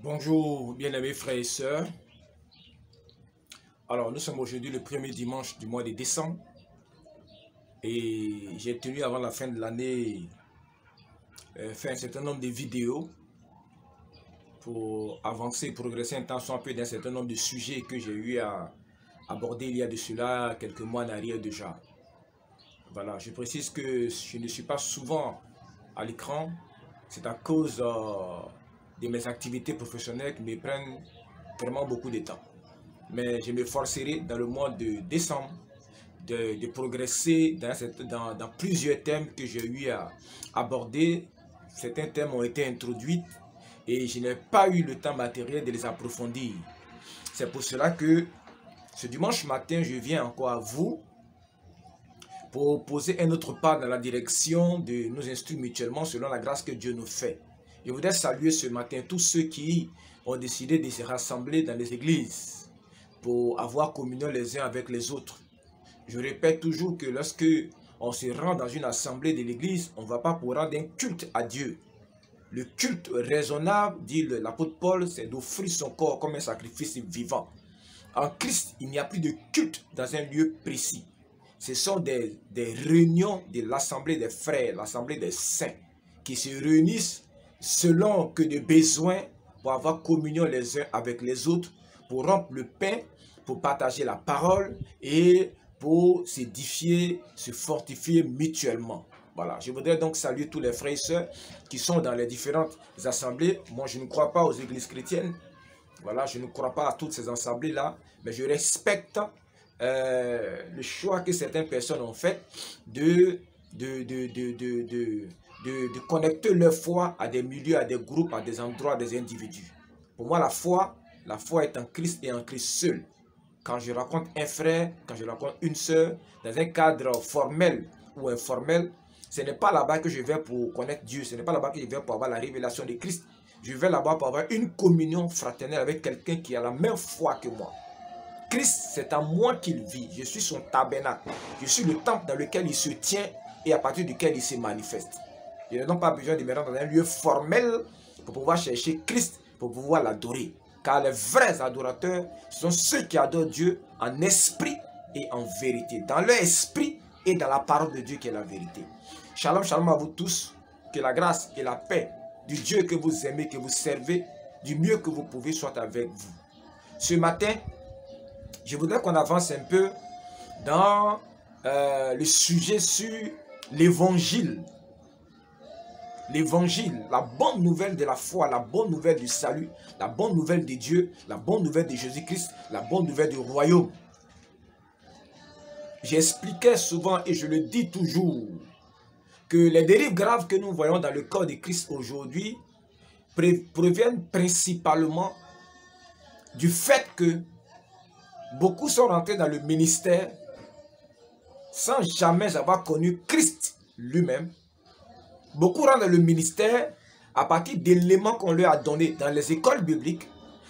Bonjour, bien-aimés frères et sœurs. Alors, nous sommes aujourd'hui le premier dimanche du mois de décembre et j'ai tenu avant la fin de l'année faire un certain nombre de vidéos pour avancer, progresser un temps soit peu d'un certain nombre de sujets que j'ai eu à aborder il y a de cela quelques mois en arrière déjà. Voilà, je précise que je ne suis pas souvent à l'écran, c'est à cause de mes activités professionnelles qui me prennent vraiment beaucoup de temps. Mais je me forcerai dans le mois de décembre de progresser dans plusieurs thèmes que j'ai eu à aborder. Certains thèmes ont été introduits et je n'ai pas eu le temps matériel de les approfondir. C'est pour cela que ce dimanche matin, je viens encore à vous pour poser un autre pas dans la direction de nous instruire mutuellement selon la grâce que Dieu nous fait. Je voudrais saluer ce matin tous ceux qui ont décidé de se rassembler dans les églises pour avoir communion les uns avec les autres. Je répète toujours que lorsque on se rend dans une assemblée de l'église, on ne va pas pour rendre un culte à Dieu. Le culte raisonnable, dit l'apôtre Paul, c'est d'offrir son corps comme un sacrifice vivant. En Christ, il n'y a plus de culte dans un lieu précis. Ce sont des réunions de l'assemblée des frères, l'assemblée des saints, qui se réunissent selon que de besoins pour avoir communion les uns avec les autres, pour rompre le pain, pour partager la parole et pour s'édifier, se fortifier mutuellement. Voilà, je voudrais donc saluer tous les frères et sœurs qui sont dans les différentes assemblées. Moi, je ne crois pas aux églises chrétiennes. Voilà, je ne crois pas à toutes ces assemblées-là, mais je respecte le choix que certaines personnes ont fait de connecter leur foi à des milieux, à des groupes, à des endroits, à des individus. Pour moi, la foi est en Christ et en Christ seul. Quand je rencontre un frère, quand je rencontre une sœur, dans un cadre formel ou informel, ce n'est pas là-bas que je vais pour connaître Dieu, ce n'est pas là-bas que je vais pour avoir la révélation de Christ. Je vais là-bas pour avoir une communion fraternelle avec quelqu'un qui a la même foi que moi. Christ, c'est en moi qu'il vit. Je suis son tabernacle. Je suis le temple dans lequel il se tient et à partir duquel il se manifeste. Je n'ai donc pas besoin de me rendre dans un lieu formel pour pouvoir chercher Christ, pour pouvoir l'adorer. Car les vrais adorateurs sont ceux qui adorent Dieu en esprit et en vérité. Dans leur esprit et dans la parole de Dieu qui est la vérité. Shalom, shalom à vous tous. Que la grâce et la paix du Dieu que vous aimez, que vous servez, du mieux que vous pouvez, soit avec vous. Ce matin, je voudrais qu'on avance un peu dans le sujet sur l'évangile. L'évangile, la bonne nouvelle de la foi, la bonne nouvelle du salut, la bonne nouvelle de Dieu, la bonne nouvelle de Jésus-Christ, la bonne nouvelle du royaume. J'expliquais souvent et je le dis toujours que les dérives graves que nous voyons dans le corps de Christ aujourd'hui proviennent principalement du fait que beaucoup sont rentrés dans le ministère sans jamais avoir connu Christ lui-même. Beaucoup rentrent dans le ministère à partir d'éléments qu'on leur a donnés dans les écoles bibliques,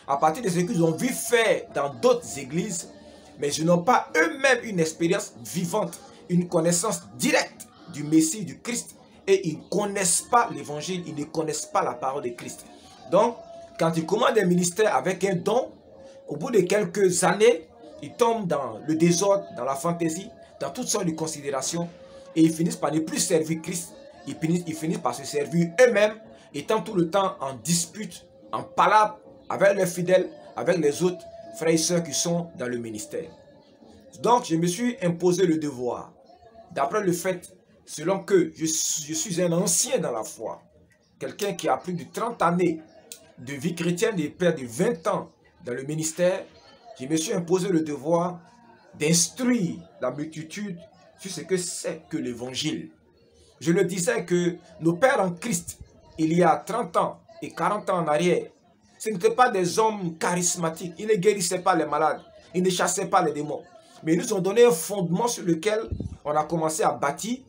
à partir de ce qu'ils ont vu faire dans d'autres églises, mais ils n'ont pas eux-mêmes une expérience vivante, une connaissance directe du Messie, du Christ, et ils ne connaissent pas l'évangile, ils ne connaissent pas la parole de Christ. Donc, quand ils commandent un ministère avec un don, au bout de quelques années, ils tombent dans le désordre, dans la fantaisie, dans toutes sortes de considérations, et ils finissent par ne plus servir Christ. Ils finissent par se servir eux-mêmes, étant tout le temps en dispute, en palabre avec leurs fidèles, avec les autres frères et sœurs qui sont dans le ministère. Donc, je me suis imposé le devoir, d'après le fait, selon que je suis un ancien dans la foi, quelqu'un qui a plus de 30 années de vie chrétienne et près de 20 ans dans le ministère, je me suis imposé le devoir d'instruire la multitude sur ce que c'est que l'évangile. Je le disais que nos pères en Christ, il y a 30 ans et 40 ans en arrière, ce n'étaient pas des hommes charismatiques. Ils ne guérissaient pas les malades. Ils ne chassaient pas les démons. Mais ils nous ont donné un fondement sur lequel on a commencé à bâtir.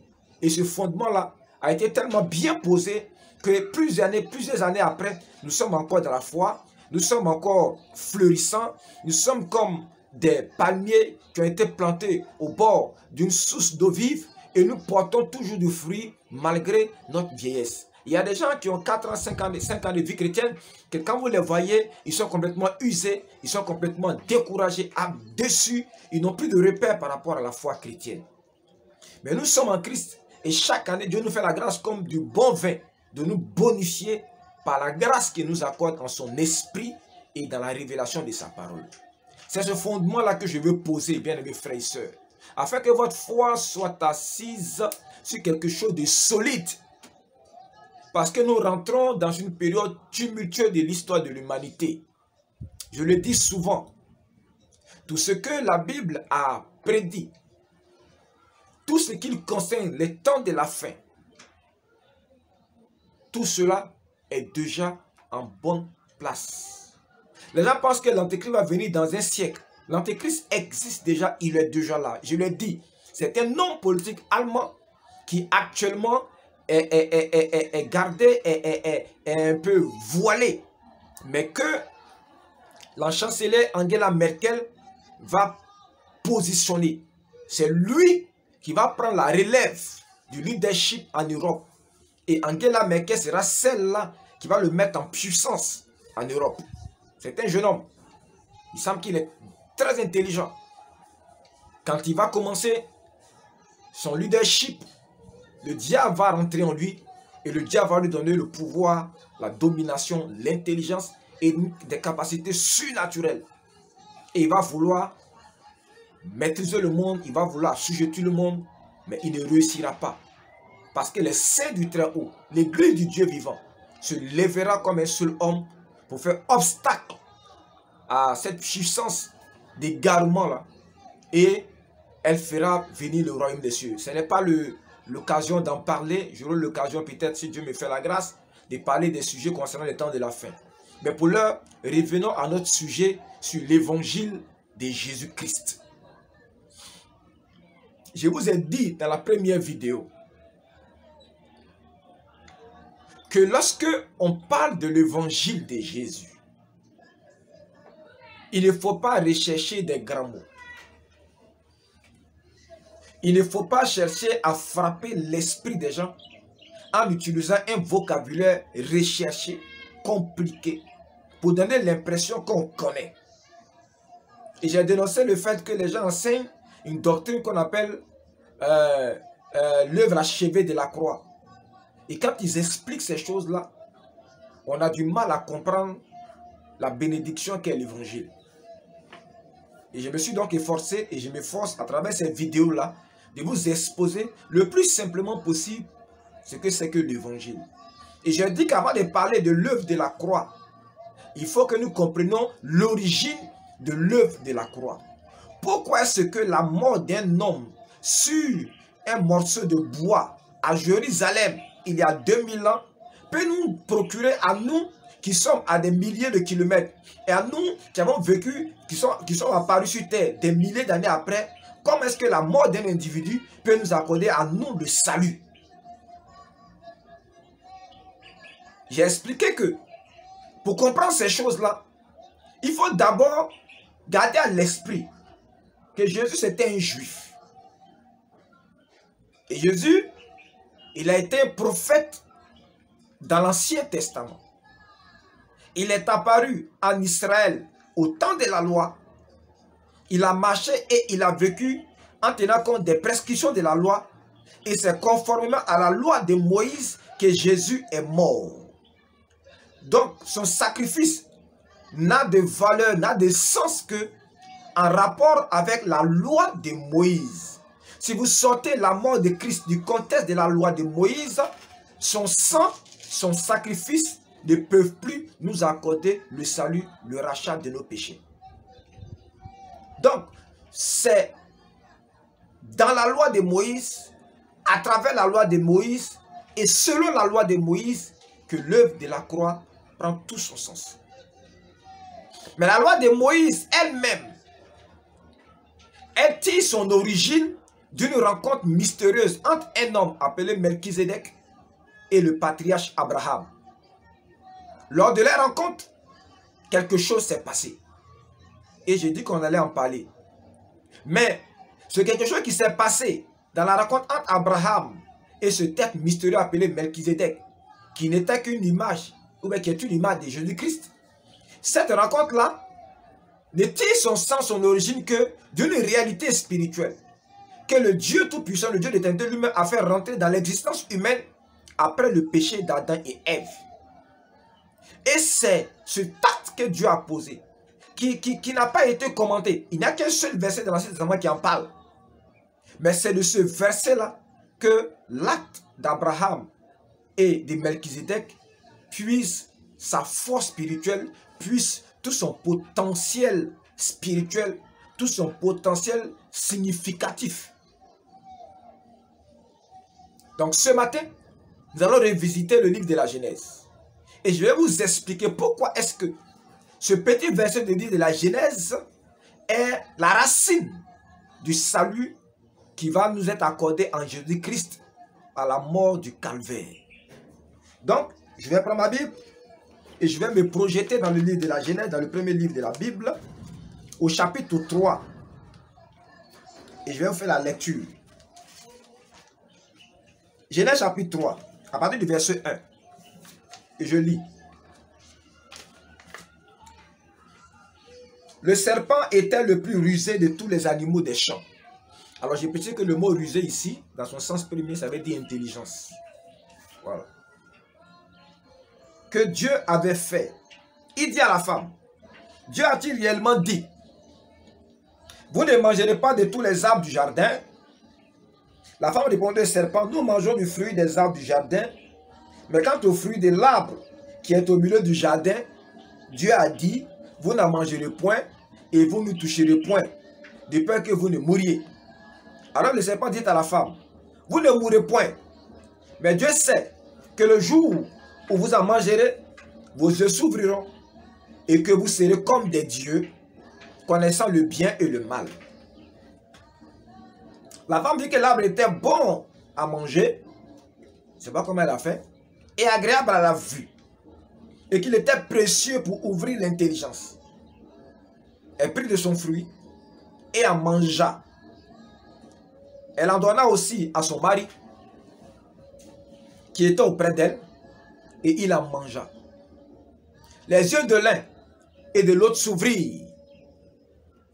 Et ce fondement-là a été tellement bien posé que plusieurs années après, nous sommes encore dans la foi. Nous sommes encore fleurissants. Nous sommes comme des palmiers qui ont été plantés au bord d'une source d'eau vive. Et nous portons toujours du fruit malgré notre vieillesse. Il y a des gens qui ont 4 ans, 5 ans, de vie chrétienne, que quand vous les voyez, ils sont complètement usés, ils sont complètement découragés, déçus, ils n'ont plus de repères par rapport à la foi chrétienne. Mais nous sommes en Christ et chaque année, Dieu nous fait la grâce comme du bon vin, de nous bonifier par la grâce qu'il nous accorde en son esprit et dans la révélation de sa parole. C'est ce fondement-là que je veux poser, bien-aimés frères et sœurs, afin que votre foi soit assise sur quelque chose de solide. Parce que nous rentrons dans une période tumultueuse de l'histoire de l'humanité. Je le dis souvent, tout ce que la Bible a prédit, tout ce qui concerne les temps de la fin, tout cela est déjà en bonne place. Les gens pensent que l'Antéchrist va venir dans un siècle. L'Antéchrist existe déjà, il est déjà là. Je le dis, c'est un homme politique allemand qui actuellement est gardé, est un peu voilé. Mais que la chancelière Angela Merkel va positionner. C'est lui qui va prendre la relève du leadership en Europe. Et Angela Merkel sera celle-là qui va le mettre en puissance en Europe. C'est un jeune homme. Il semble qu'il est très intelligent. Quand il va commencer son leadership, le diable va rentrer en lui et le diable va lui donner le pouvoir, la domination, l'intelligence et des capacités surnaturelles. Et il va vouloir maîtriser le monde, il va vouloir assujettir le monde, mais il ne réussira pas. Parce que les saints du Très-Haut, l'église du Dieu vivant, se lèvera comme un seul homme pour faire obstacle à cette puissance d'égarement-là. Et elle fera venir le royaume des cieux. Ce n'est pas l'occasion d'en parler. J'aurai l'occasion peut-être, si Dieu me fait la grâce, de parler des sujets concernant les temps de la fin. Mais pour l'heure, revenons à notre sujet sur l'évangile de Jésus-Christ. Je vous ai dit dans la première vidéo que lorsque on parle de l'évangile de Jésus, il ne faut pas rechercher des grands mots. Il ne faut pas chercher à frapper l'esprit des gens en utilisant un vocabulaire recherché, compliqué, pour donner l'impression qu'on connaît. Et j'ai dénoncé le fait que les gens enseignent une doctrine qu'on appelle l'œuvre achevée de la croix. Et quand ils expliquent ces choses-là, on a du mal à comprendre la bénédiction qu'est l'évangile. Et je me suis donc efforcé, et je m'efforce à travers cette vidéo-là, de vous exposer le plus simplement possible ce que c'est que l'évangile. Et j'ai dit qu'avant de parler de l'œuvre de la croix, il faut que nous comprenions l'origine de l'œuvre de la croix. Pourquoi est-ce que la mort d'un homme sur un morceau de bois à Jérusalem, il y a 2000 ans, peut nous procurer à nous qui sommes à des milliers de kilomètres et à nous qui avons vécu, qui sont apparus sur terre des milliers d'années après, comment est-ce que la mort d'un individu peut nous accorder à nous le salut? J'ai expliqué que pour comprendre ces choses-là, il faut d'abord garder à l'esprit que Jésus c'était un juif. Et Jésus, il a été un prophète dans l'Ancien Testament. Il est apparu en Israël au temps de la loi. Il a marché et il a vécu en tenant compte des prescriptions de la loi. Et c'est conformément à la loi de Moïse que Jésus est mort. Donc son sacrifice n'a de valeur, n'a de sens que en rapport avec la loi de Moïse. Si vous sortez la mort de Christ du contexte de la loi de Moïse, son sang, son sacrifice ne peuvent plus nous accorder le salut, le rachat de nos péchés. Donc, c'est dans la loi de Moïse, à travers la loi de Moïse et selon la loi de Moïse que l'œuvre de la croix prend tout son sens. Mais la loi de Moïse elle-même, elle tire son origine d'une rencontre mystérieuse entre un homme appelé Melchizedek et le patriarche Abraham. Lors de leur rencontre, quelque chose s'est passé. Et j'ai dit qu'on allait en parler. Mais ce quelque chose qui s'est passé dans la rencontre entre Abraham et ce tête mystérieux appelé Melchizedek, qui n'était qu'une image, ou bien qui est une image de Jésus-Christ. Cette rencontre-là ne tire son sens, son origine que d'une réalité spirituelle que le Dieu Tout-Puissant, le Dieu d'éternité lui-même a fait rentrer dans l'existence humaine après le péché d'Adam et Ève. Et c'est ce acte que Dieu a posé, qui n'a pas été commenté. Il n'y a qu'un seul verset dans l'Ancien Testament qui en parle. Mais c'est de ce verset-là que l'acte d'Abraham et de Melchizedek puise sa force spirituelle, puise tout son potentiel spirituel, tout son potentiel significatif. Donc ce matin, nous allons revisiter le livre de la Genèse. Et je vais vous expliquer pourquoi est-ce que ce petit verset de livre de la Genèse est la racine du salut qui va nous être accordé en Jésus-Christ à la mort du calvaire. Donc, je vais prendre ma Bible et je vais me projeter dans le livre de la Genèse, dans le premier livre de la Bible, au chapitre 3. Et je vais vous faire la lecture. Genèse chapitre 3, à partir du verset 1. Et je lis. Le serpent était le plus rusé de tous les animaux des champs. Alors, j'ai précisé que le mot rusé ici, dans son sens premier, ça veut dire intelligence. Voilà. Que Dieu avait fait. Il dit à la femme, Dieu a-t-il réellement dit, vous ne mangerez pas de tous les arbres du jardin? La femme répondait au serpent, nous mangeons du fruit des arbres du jardin, mais quant au fruit de l'arbre qui est au milieu du jardin, Dieu a dit, vous n'en mangerez point et vous ne toucherez point, de peur que vous ne mouriez. Alors le serpent dit à la femme, vous ne mourrez point, mais Dieu sait que le jour où vous en mangerez, vos yeux s'ouvriront et que vous serez comme des dieux, connaissant le bien et le mal. La femme dit que l'arbre était bon à manger, je ne sais pas comment elle a fait, et agréable à la vue, et qu'il était précieux pour ouvrir l'intelligence. Elle prit de son fruit et en mangea. Elle en donna aussi à son mari, qui était auprès d'elle, et il en mangea. Les yeux de l'un et de l'autre s'ouvrirent.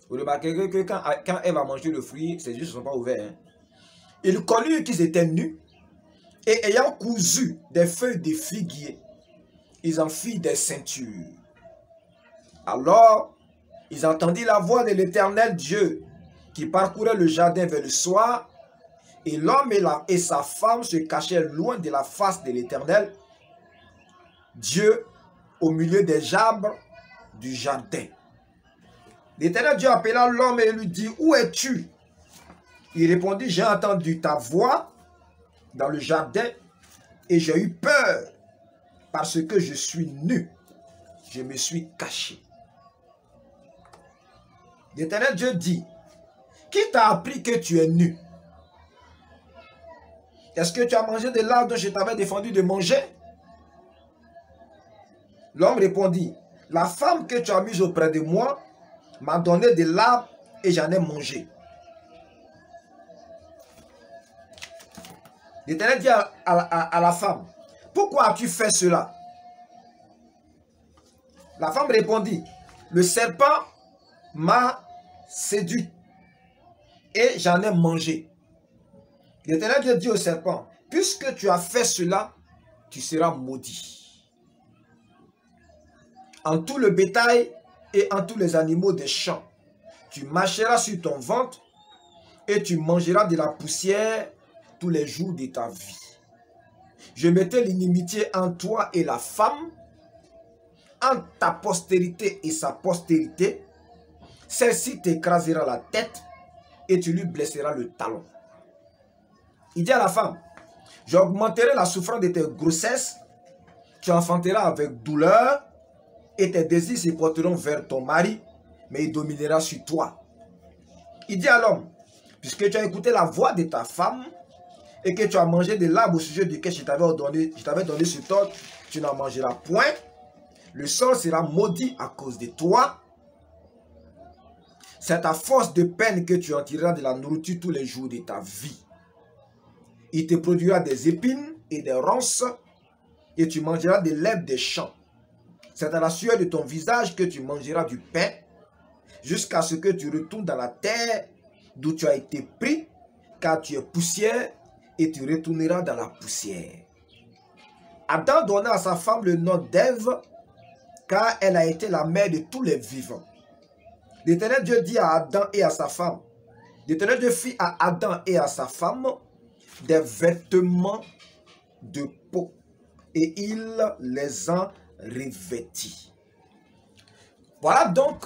Vous remarquez que quand Ève a mangé le fruit, ses yeux ne se sont pas ouverts. Hein? Ils connurent qu'ils étaient nus, et ayant cousu des feuilles de figuier, ils en firent des ceintures. Alors, ils entendirent la voix de l'Éternel Dieu, qui parcourait le jardin vers le soir, et l'homme et sa femme se cachèrent loin de la face de l'Éternel Dieu, au milieu des arbres du jardin. L'Éternel Dieu appela l'homme et lui dit, où es-tu? Il répondit, j'ai entendu ta voix dans le jardin et j'ai eu peur parce que je suis nu. Je me suis caché. L'Éternel Dieu dit, qui t'a appris que tu es nu? Est-ce que tu as mangé de l'arbre dont je t'avais défendu de manger? L'homme répondit, la femme que tu as mise auprès de moi m'a donné de l'arbre et j'en ai mangé. L'Éternel dit à la femme, pourquoi as-tu fait cela? La femme répondit, le serpent m'a séduit et j'en ai mangé. L'Éternel Dieu dit au serpent, puisque tu as fait cela, tu seras maudit. En tout le bétail et en tous les animaux des champs, tu marcheras sur ton ventre et tu mangeras de la poussière tous les jours de ta vie. Je mettrai l'inimitié entre toi et la femme, entre ta postérité et sa postérité. Celle-ci t'écrasera la tête et tu lui blesseras le talon. Il dit à la femme, j'augmenterai la souffrance de tes grossesses, tu enfanteras avec douleur et tes désirs se porteront vers ton mari, mais il dominera sur toi. Il dit à l'homme, puisque tu as écouté la voix de ta femme et que tu as mangé de l'arbre au sujet duquel je t'avais donné ce ordre, tu n'en mangeras point. Le sol sera maudit à cause de toi. C'est à force de peine que tu en tireras de la nourriture tous les jours de ta vie. Il te produira des épines et des ronces, et tu mangeras de l'herbe des champs. C'est à la sueur de ton visage que tu mangeras du pain, jusqu'à ce que tu retournes dans la terre d'où tu as été pris, car tu es poussière, et tu retourneras dans la poussière. Adam donna à sa femme le nom d'Ève, car elle a été la mère de tous les vivants. L'Éternel Dieu dit à Adam et à sa femme, l'Éternel Dieu fit à Adam et à sa femme des vêtements de peau, et il les en revêtit. Voilà donc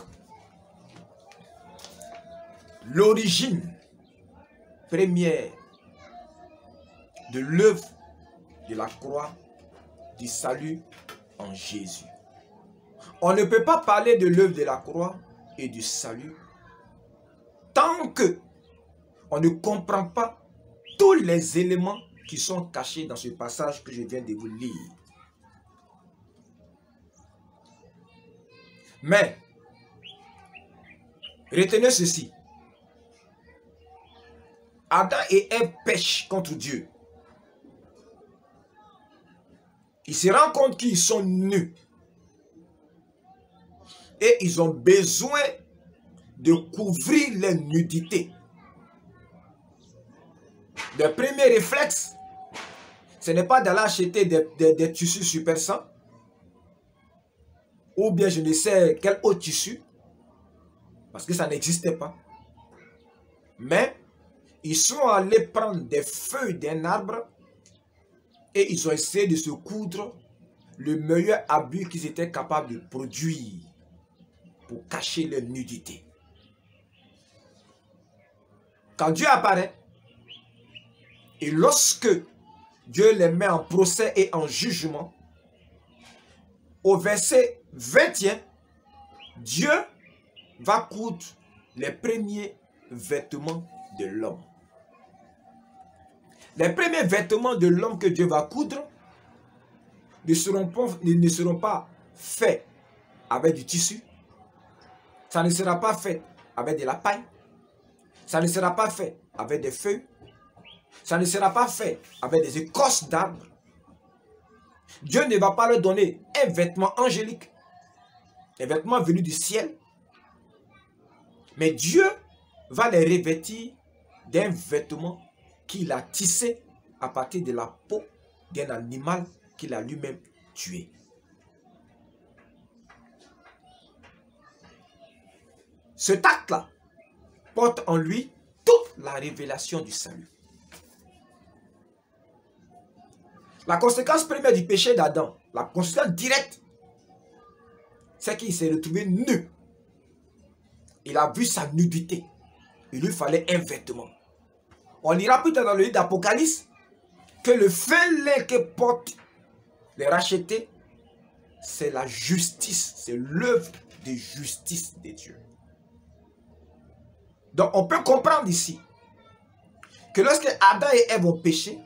l'origine première de l'œuvre de la croix du salut en Jésus. On ne peut pas parler de l'œuvre de la croix et du salut tant que on ne comprend pas tous les éléments qui sont cachés dans ce passage que je viens de vous lire. Mais, retenez ceci. Adam et Ève pêchent contre Dieu. Ils se rendent compte qu'ils sont nus. Et ils ont besoin de couvrir leur nudité. Le premier réflexe, ce n'est pas d'aller acheter des tissus super 100 ou bien je ne sais quel autre tissu, parce que ça n'existait pas. Mais ils sont allés prendre des feuilles d'un arbre et ils ont essayé de se coudre le meilleur habit qu'ils étaient capables de produire pour cacher leur nudité. Quand Dieu apparaît, et lorsque Dieu les met en procès et en jugement, au verset 21, Dieu va coudre les premiers vêtements de l'homme. Les premiers vêtements de l'homme que Dieu va coudre ne seront pas faits avec du tissu. Ça ne sera pas fait avec de la paille. Ça ne sera pas fait avec des feuilles. Ça ne sera pas fait avec des écorces d'arbres. Dieu ne va pas leur donner un vêtement angélique, un vêtement venu du ciel. Mais Dieu va les revêtir d'un vêtement qu'il a tissé à partir de la peau d'un animal qu'il a lui-même tué. Cet acte-là porte en lui toute la révélation du salut. La conséquence première du péché d'Adam, la conséquence directe, c'est qu'il s'est retrouvé nu. Il a vu sa nudité. Il lui fallait un vêtement. On lira plus tard dans le livre d'Apocalypse que le fin lin que portent les rachetés, c'est la justice, c'est l'œuvre de justice de Dieu. Donc on peut comprendre ici que lorsque Adam et Ève ont péché,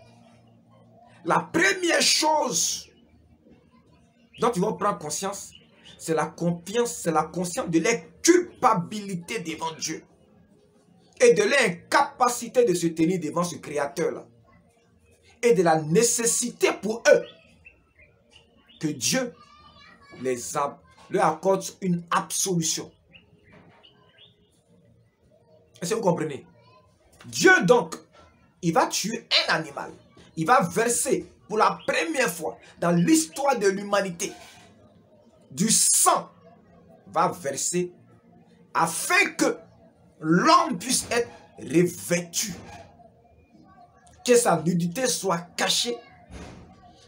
la première chose dont ils vont prendre conscience, c'est la conscience de leur culpabilité devant Dieu et de leur incapacité de se tenir devant ce Créateur-là et de la nécessité pour eux que Dieu leur accorde une absolution. Est-ce que vous comprenez? Dieu donc, il va tuer un animal. Il va verser pour la première fois dans l'histoire de l'humanité du sang, va verser afin que l'homme puisse être revêtu, que sa nudité soit cachée,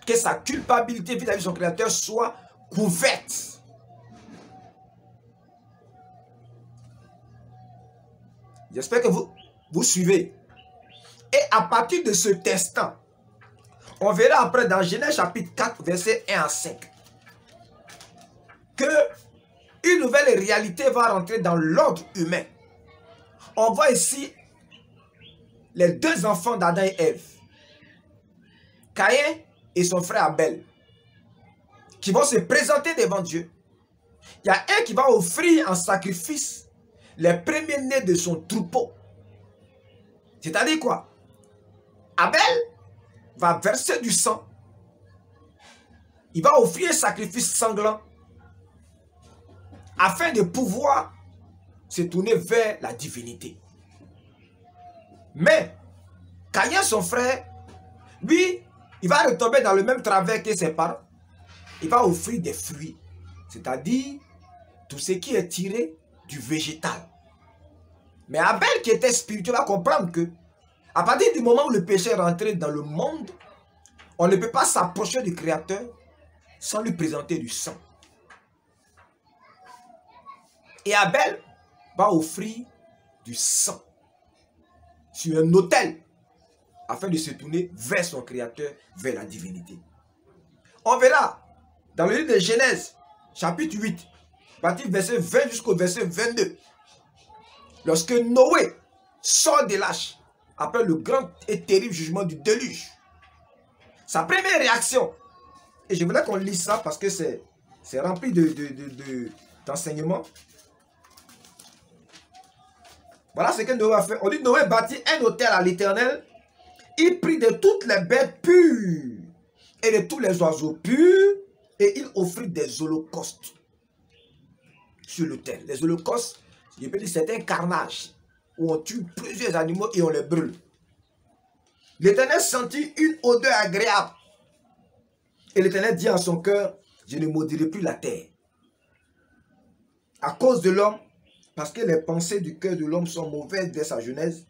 que sa culpabilité vis-à-vis de son Créateur soit couverte. J'espère que vous suivez. Et à partir de cet instant, on verra après dans Genèse chapitre 4, verset 1 à 5, que une nouvelle réalité va rentrer dans l'ordre humain. On voit ici les deux enfants d'Adam et Ève, Caïn et son frère Abel, qui vont se présenter devant Dieu. Il y a un qui va offrir en sacrifice les premiers-nés de son troupeau. C'est-à-dire quoi? Abel va verser du sang il va offrir un sacrifice sanglant afin de pouvoir se tourner vers la divinité. Mais Caïn, son frère, lui, il va retomber dans le même travers que ses parents. Il va offrir des fruits, c'est-à-dire tout ce qui est tiré du végétal. Mais Abel, qui était spirituel, va comprendre que à partir du moment où le péché est rentré dans le monde, on ne peut pas s'approcher du Créateur sans lui présenter du sang. Et Abel va offrir du sang sur un autel afin de se tourner vers son Créateur, vers la divinité. On verra dans le livre de Genèse, chapitre 8, partir verset 20 jusqu'au verset 22. Lorsque Noé sort de l'arche après le grand et terrible jugement du déluge, sa première réaction, et je voulais qu'on lise ça parce que c'est rempli d'enseignements. Voilà ce que Noé a fait. On dit Noé bâtit un autel à l'Éternel. Il prit de toutes les bêtes pures et de tous les oiseaux purs et il offrit des holocaustes sur l'autel. Les holocaustes, je peux dire, c'est un carnage où on tue plusieurs animaux et on les brûle. L'Éternel sentit une odeur agréable. Et l'Éternel dit en son cœur, je ne maudirai plus la terre à cause de l'homme, parce que les pensées du cœur de l'homme sont mauvaises dès sa jeunesse,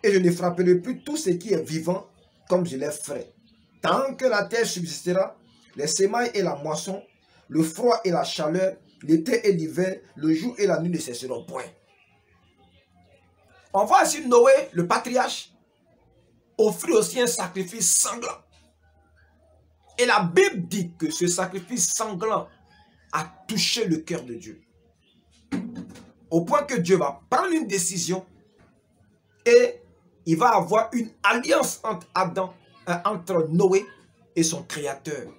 et je ne frapperai plus tout ce qui est vivant comme je l'ai fait. Tant que la terre subsistera, les semailles et la moisson, le froid et la chaleur, l'été et l'hiver, le jour et la nuit ne cesseront point. On voit ici Noé, le patriarche, offrir aussi un sacrifice sanglant. Et la Bible dit que ce sacrifice sanglant a touché le cœur de Dieu. Au point que Dieu va prendre une décision et il va avoir une alliance entre Noé et son Créateur.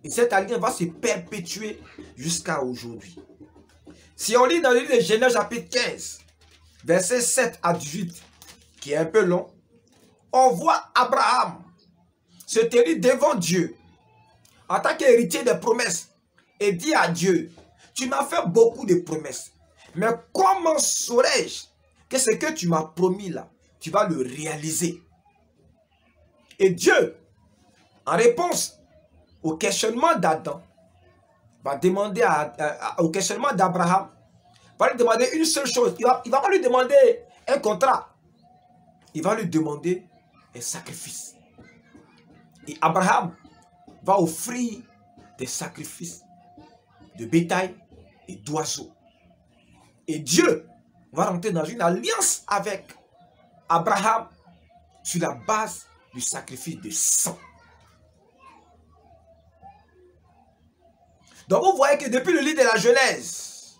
Et cette alliance va se perpétuer jusqu'à aujourd'hui. Si on lit dans le livre de Genèse chapitre 15, versets 7 à 18, qui est un peu long, on voit Abraham se tenir devant Dieu en tant qu'héritier des promesses et dit à Dieu, tu m'as fait beaucoup de promesses, mais comment saurais-je que ce que tu m'as promis là, tu vas le réaliser? Et Dieu, en réponse au questionnement d'Adam, va demander au questionnement d'Abraham, va lui demander une seule chose. Il va pas lui demander un contrat. Il va lui demander un sacrifice. Et Abraham va offrir des sacrifices de bétail et d'oiseaux. Et Dieu va rentrer dans une alliance avec Abraham sur la base du sacrifice de sang. Donc vous voyez que depuis le livre de la Genèse,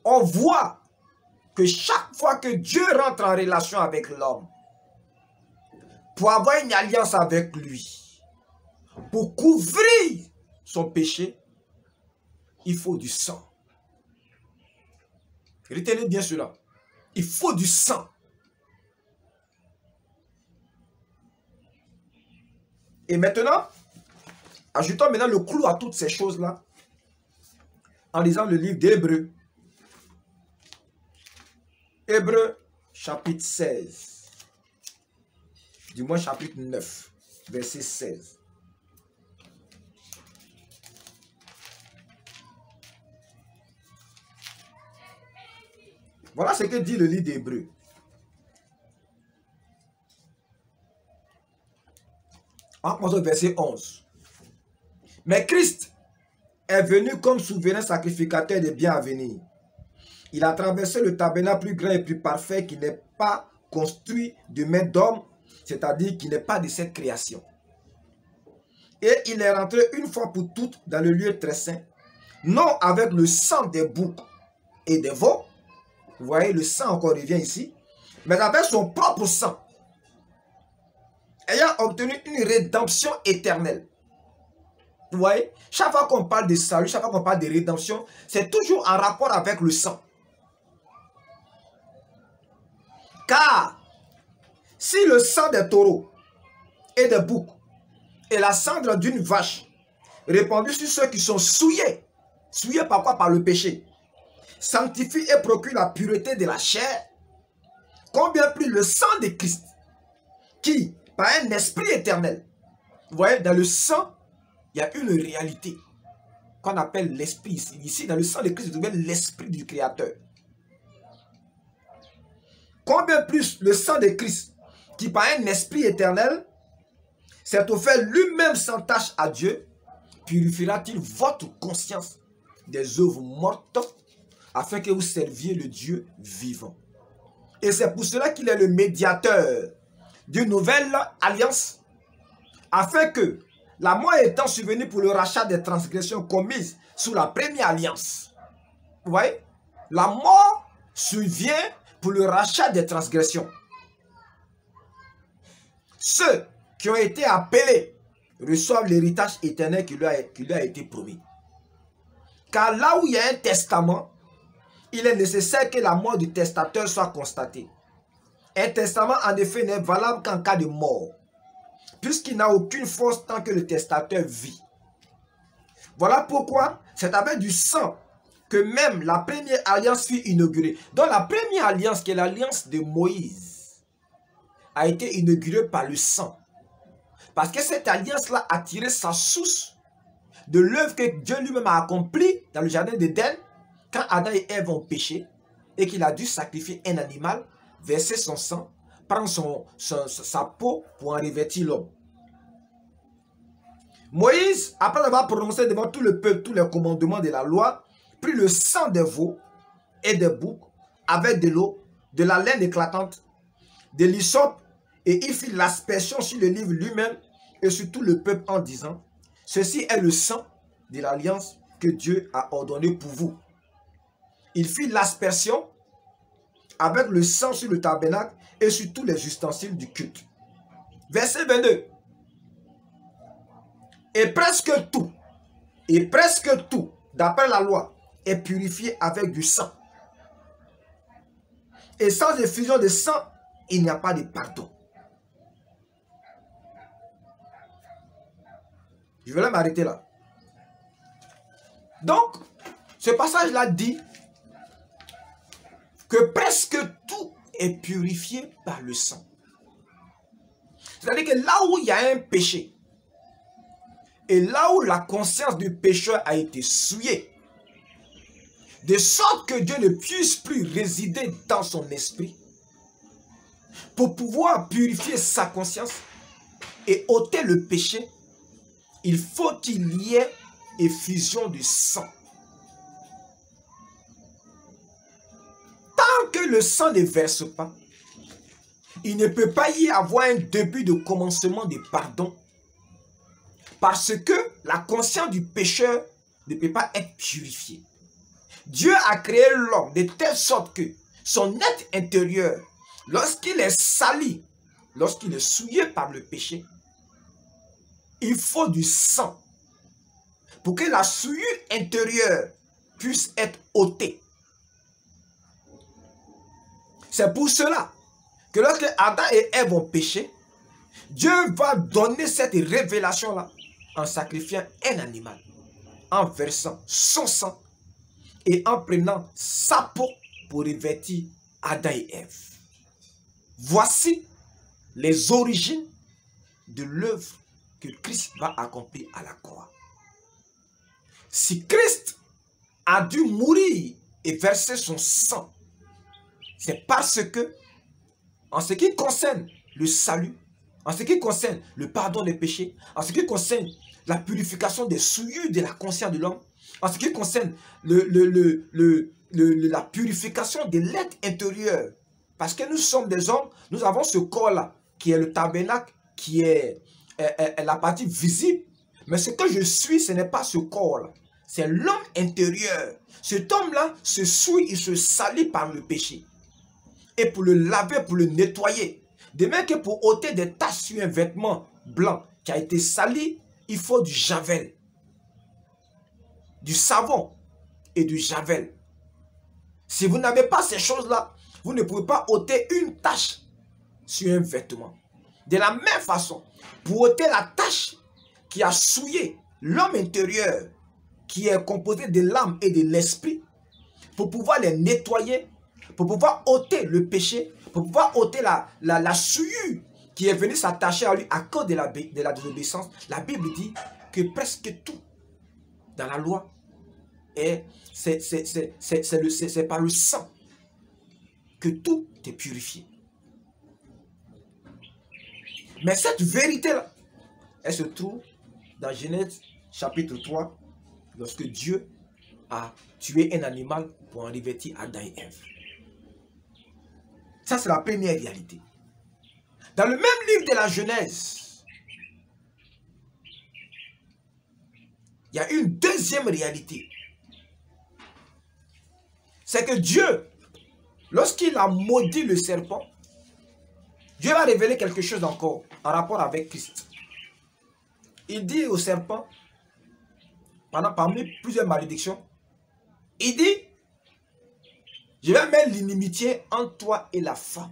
on voit que chaque fois que Dieu rentre en relation avec l'homme, pour avoir une alliance avec lui, pour couvrir son péché, il faut du sang. Retenez bien cela. Il faut du sang. Et maintenant, ajoutons maintenant le clou à toutes ces choses-là en lisant le livre d'Hébreux. Hébreux chapitre 16. Du moins chapitre 9, verset 16. Voilà ce que dit le livre d'Hébreux. En commençant au verset 11. Mais Christ est venu comme souverain sacrificateur des biens à venir. Il a traversé le tabernacle plus grand et plus parfait qui n'est pas construit de main d'homme, c'est-à-dire qui n'est pas de cette création. Et il est rentré une fois pour toutes dans le lieu très saint, non avec le sang des boucs et des veaux. Vous voyez, le sang encore revient ici, mais avec son propre sang, ayant obtenu une rédemption éternelle. Vous voyez, chaque fois qu'on parle de salut, chaque fois qu'on parle de rédemption, c'est toujours en rapport avec le sang. Car, si le sang des taureaux et des boucs et la cendre d'une vache répandu sur ceux qui sont souillés. Souillés par quoi? Par le péché. Sanctifie et procure la pureté de la chair. Combien plus le sang de Christ, qui, par un esprit éternel, vous voyez, dans le sang, il y a une réalité qu'on appelle l'esprit. Ici, dans le sang de Christ, vous trouvez l'esprit du Créateur. Combien plus le sang de Christ, qui par un esprit éternel, s'est offert lui-même sans tâche à Dieu, purifiera-t-il votre conscience des œuvres mortes, afin que vous serviez le Dieu vivant. Et c'est pour cela qu'il est le médiateur d'une nouvelle alliance, afin que, la mort étant survenue pour le rachat des transgressions commises sous la première alliance, vous voyez, la mort survient pour le rachat des transgressions. Ceux qui ont été appelés reçoivent l'héritage éternel qui lui a été promis. Car là où il y a un testament, il est nécessaire que la mort du testateur soit constatée. Un testament, en effet, n'est valable qu'en cas de mort, puisqu'il n'a aucune force tant que le testateur vit. Voilà pourquoi c'est avec du sang que même la première alliance fut inaugurée. Donc la première alliance, qui est l'alliance de Moïse, a été inaugurée par le sang. Parce que cette alliance-là a tiré sa source de l'œuvre que Dieu lui-même a accomplie dans le jardin d'Éden, quand Adam et Ève ont péché, et qu'il a dû sacrifier un animal, verser son sang, prendre sa peau pour en revêtir l'homme. Moïse, après avoir prononcé devant tout le peuple tous les commandements de la loi, prit le sang des veaux et des boucs avec de l'eau, de la laine éclatante, de l'hysope, et il fit l'aspersion sur le livre lui-même et sur tout le peuple en disant, « Ceci est le sang de l'alliance que Dieu a ordonné pour vous. » Il fit l'aspersion avec le sang sur le tabernacle et sur tous les ustensiles du culte. Verset 22. Et presque tout, d'après la loi, est purifié avec du sang. Et sans effusion de sang, il n'y a pas de pardon. Je vais m'arrêter là. Donc, ce passage-là dit que presque tout est purifié par le sang. C'est-à-dire que là où il y a un péché, et là où la conscience du pécheur a été souillée, de sorte que Dieu ne puisse plus résider dans son esprit, pour pouvoir purifier sa conscience et ôter le péché, il faut qu'il y ait effusion du sang. Tant que le sang ne verse pas, il ne peut pas y avoir un début de commencement de pardon, parce que la conscience du pécheur ne peut pas être purifiée. Dieu a créé l'homme de telle sorte que son être intérieur, lorsqu'il est sali, lorsqu'il est souillé par le péché, il faut du sang pour que la souillure intérieure puisse être ôtée. C'est pour cela que lorsque Adam et Ève ont péché, Dieu va donner cette révélation-là en sacrifiant un animal, en versant son sang et en prenant sa peau pour revêtir Adam et Ève. Voici les origines de l'œuvre que Christ va accomplir à la croix. Si Christ a dû mourir et verser son sang, c'est parce que, en ce qui concerne le salut, en ce qui concerne le pardon des péchés, en ce qui concerne la purification des souillures de la conscience de l'homme, en ce qui concerne la purification de l'être intérieur, parce que nous sommes des hommes, nous avons ce corps-là, qui est le tabernacle, qui est la partie visible, mais ce que je suis, ce n'est pas ce corps-là, c'est l'homme intérieur. Cet homme-là se souille, il se salit par le péché. Et pour le laver, pour le nettoyer, de même que pour ôter des taches sur un vêtement blanc qui a été sali, il faut du javel, du savon et du javel. Si vous n'avez pas ces choses-là, vous ne pouvez pas ôter une tache sur un vêtement. De la même façon, pour ôter la tache qui a souillé l'homme intérieur qui est composé de l'âme et de l'esprit, pour pouvoir les nettoyer, pour pouvoir ôter le péché, pour pouvoir ôter la souillure qui est venue s'attacher à lui à cause de la désobéissance. La Bible dit que presque tout dans la loi, c'est par le sang que tout est purifié. Mais cette vérité-là, elle se trouve dans Genèse chapitre 3, lorsque Dieu a tué un animal pour en revêtir Adam et Ève. Ça, c'est la première réalité. Dans le même livre de la Genèse, il y a une deuxième réalité. C'est que Dieu, lorsqu'il a maudit le serpent, Dieu va révéler quelque chose encore en rapport avec Christ. Il dit au serpent, parmi plusieurs malédictions, il dit, je vais mettre l'inimitié entre toi et la femme.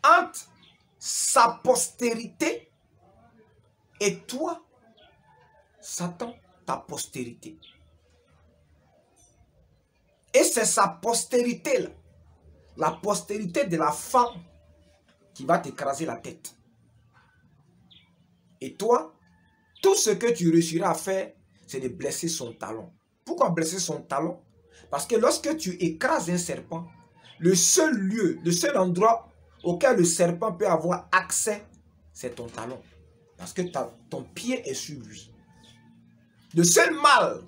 Entre sa postérité et toi, Satan, ta postérité. Et c'est sa postérité, là, la postérité de la femme, qui va t'écraser la tête. Et toi, tout ce que tu réussiras à faire, c'est de blesser son talon. Pourquoi blesser son talon? Parce que lorsque tu écrases un serpent, le seul lieu, le seul endroit auquel le serpent peut avoir accès, c'est ton talon. Parce que ton pied est sur lui. Le seul mal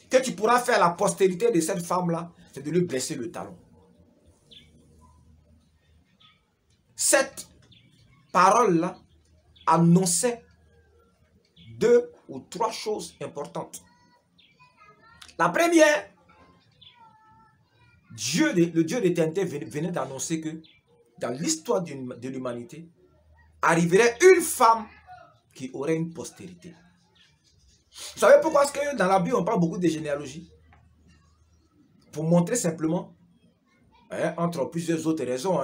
que tu pourras faire à la postérité de cette femme-là, c'est de lui blesser le talon. Cette parole-là annonçait 2 ou 3 choses importantes. La première, le Dieu d'éternité venait d'annoncer que dans l'histoire de l'humanité, arriverait une femme qui aurait une postérité. Vous savez pourquoi est-ce que dans la Bible on parle beaucoup de généalogie? Pour montrer simplement, entre plusieurs autres raisons,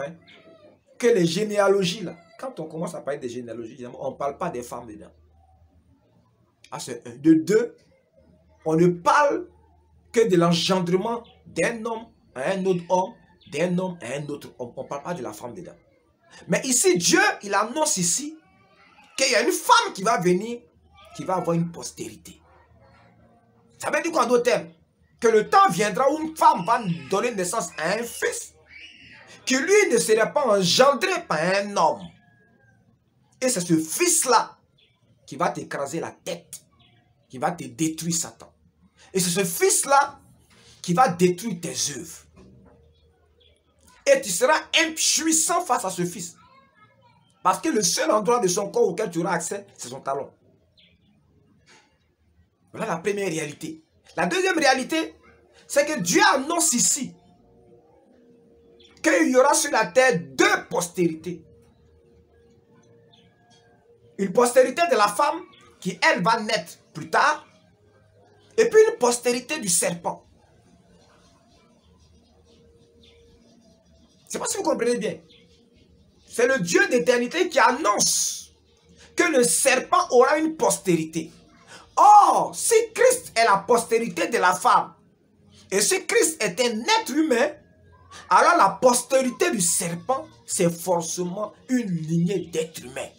que les généalogies, là, quand on commence à parler des généalogies, on ne parle pas des femmes dedans. Ah, c'est un. De 2, on ne parle que de l'engendrement d'un homme à un autre homme, d'un homme à un autre homme. On ne parle pas de la femme dedans. Mais ici, Dieu, il annonce ici qu'il y a une femme qui va venir, qui va avoir une postérité. Ça veut dire quoi d'autre terme? Que le temps viendra où une femme va donner naissance à un fils qui lui ne serait pas engendré par un homme. Et c'est ce fils-là qui va t'écraser la tête, qui va te détruire Satan. Et c'est ce fils-là qui va détruire tes œuvres. Et tu seras impuissant face à ce fils. Parce que le seul endroit de son corps auquel tu auras accès, c'est son talon. Voilà la première réalité. La deuxième réalité, c'est que Dieu annonce ici qu'il y aura sur la terre 2 postérités. Une postérité de la femme qui, elle, va naître plus tard. Et puis une postérité du serpent. Je ne sais pas si vous comprenez bien. C'est le Dieu d'éternité qui annonce que le serpent aura une postérité. Or, si Christ est la postérité de la femme, et si Christ est un être humain, alors la postérité du serpent, c'est forcément une lignée d'êtres humains.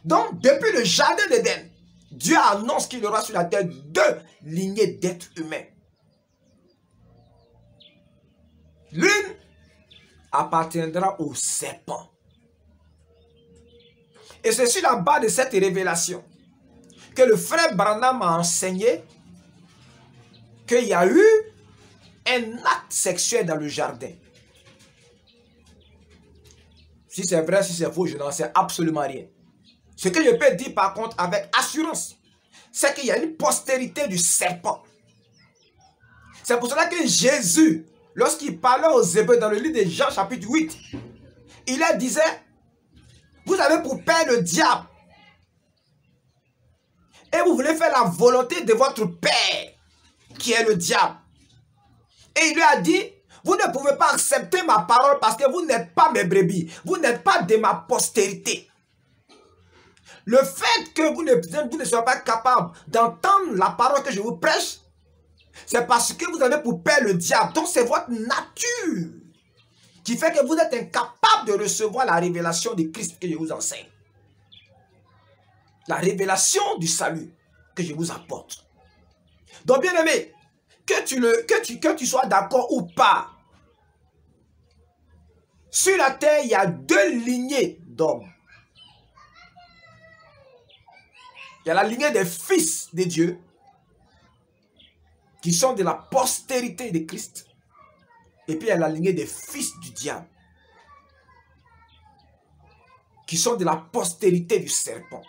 Donc, depuis le jardin d'Éden, Dieu annonce qu'il y aura sur la terre 2 lignées d'êtres humains. L'une appartiendra au serpent. Et c'est sur la base de cette révélation que le frère Branham a enseigné qu'il y a eu un acte sexuel dans le jardin. Si c'est vrai, si c'est faux, je n'en sais absolument rien. Ce que je peux dire par contre avec assurance, c'est qu'il y a une postérité du serpent. C'est pour cela que Jésus, lorsqu'il parlait aux Hébreux dans le livre de Jean chapitre 8, il leur disait, vous avez pour père le diable. Et vous voulez faire la volonté de votre père, qui est le diable. Et il lui a dit, Vous ne pouvez pas accepter ma parole parce que vous n'êtes pas mes brebis. Vous n'êtes pas de ma postérité. Le fait que vous ne soyez pas capable d'entendre la parole que je vous prêche, c'est parce que vous avez pour père le diable. Donc c'est votre nature qui fait que vous êtes incapable de recevoir la révélation de Christ que je vous enseigne. La révélation du salut que je vous apporte. Donc bien aimé, que tu sois d'accord ou pas, sur la terre, il y a deux lignées d'hommes. Il y a la lignée des fils de Dieu, qui sont de la postérité de Christ. Et puis il y a la lignée des fils du diable, qui sont de la postérité du serpent.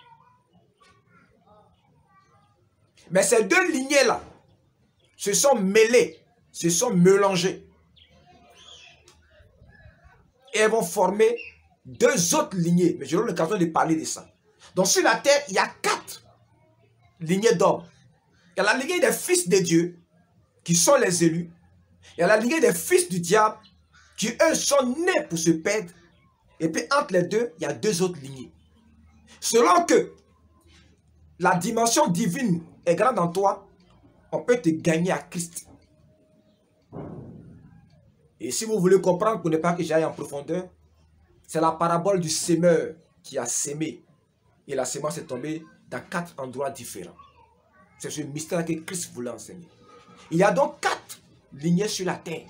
Mais ces deux lignées-là se sont mêlées, se sont mélangées. Et elles vont former deux autres lignées. Mais j'aurai l'occasion de parler de ça. Donc sur la terre, il y a 4 lignées d'hommes. Il y a la lignée des fils de Dieu, qui sont les élus. Il y a la lignée des fils du diable, qui eux sont nés pour se perdre. Et puis entre les deux, il y a 2 autres lignées. Selon que la dimension divine est grande en toi, on peut te gagner à Christ. Et si vous voulez comprendre, pour ne pas que j'aille en profondeur, c'est la parabole du semeur qui a sémé. Et la semence est tombée dans 4 endroits différents. C'est ce mystère que Christ voulait enseigner. Il y a donc 4 lignées sur la terre.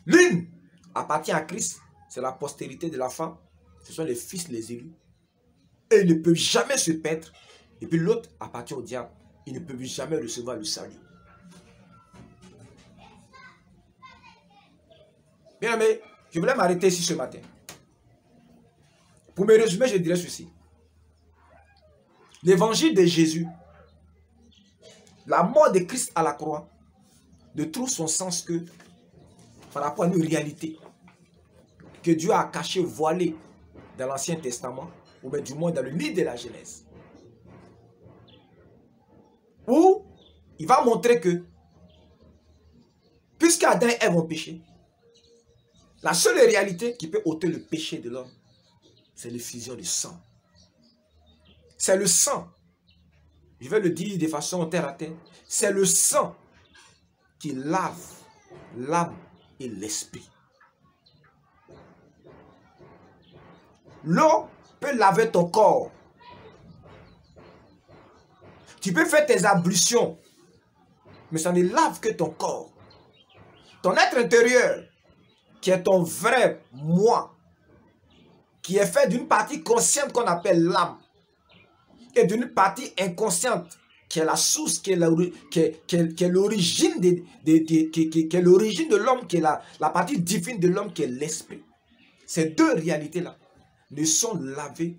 L'une appartient à Christ, c'est la postérité de la femme. Ce sont les fils, les élus. Et ils ne peuvent jamais se perdre. Et puis l'autre appartient au diable. Ils ne peuvent jamais recevoir le salut. Bien aimé, je voulais m'arrêter ici ce matin. Pour me résumer, je dirais ceci. L'évangile de Jésus, la mort de Christ à la croix, ne trouve son sens que par rapport à une réalité que Dieu a cachée, voilée dans l'Ancien Testament, ou bien du moins dans le livre de la Genèse. Où il va montrer que, puisque Adam et Ève ont péché, la seule réalité qui peut ôter le péché de l'homme, c'est l'effusion du sang. C'est le sang. Je vais le dire de façon terre à terre. C'est le sang qui lave l'âme et l'esprit. L'eau peut laver ton corps. Tu peux faire tes ablutions, mais ça ne lave que ton corps. Ton être intérieur, qui est ton vrai moi, qui est fait d'une partie consciente qu'on appelle l'âme, et d'une partie inconsciente, qui est la source, qui est l'origine de l'homme, qui est la partie divine de l'homme, qui est l'esprit. Ces deux réalités-là ne sont lavées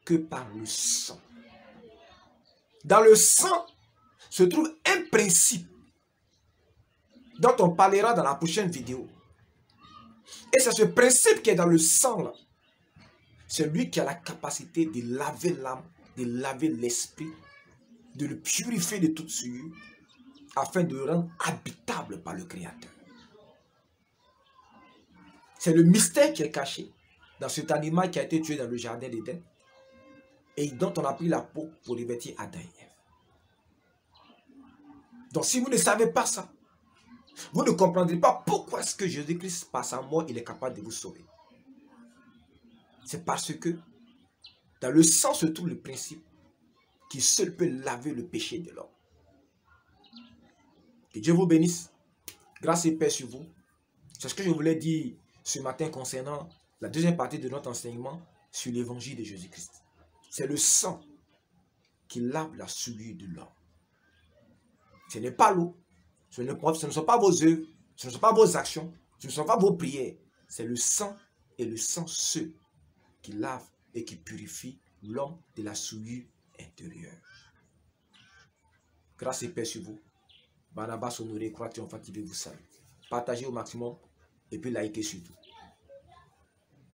que par le sang. Dans le sang se trouve un principe dont on parlera dans la prochaine vidéo. Et c'est ce principe qui est dans le sang là. C'est lui qui a la capacité de laver l'âme, de laver l'esprit, de le purifier de toute souillure, afin de le rendre habitable par le Créateur. C'est le mystère qui est caché dans cet animal qui a été tué dans le jardin d'Éden et dont on a pris la peau pour revêtir Adam et Ève. Donc si vous ne savez pas ça, vous ne comprendrez pas pourquoi est-ce que Jésus-Christ, par sa mort, il est capable de vous sauver. C'est parce que dans le sang se trouve le principe qui seul peut laver le péché de l'homme. Que Dieu vous bénisse. Grâce et paix sur vous. C'est ce que je voulais dire ce matin concernant la deuxième partie de notre enseignement sur l'évangile de Jésus-Christ. C'est le sang qui lave la souillure de l'homme. Ce n'est pas l'eau. Ce ne sont pas vos œuvres. Ce ne sont pas vos actions. Ce ne sont pas vos prières. C'est le sang et le sang seul qui lave et qui purifie l'homme de la souillure intérieure. Grâce et paix sur vous. Barnabas Honoré, croix triomphante, vous salue. Partagez au maximum et puis likez surtout.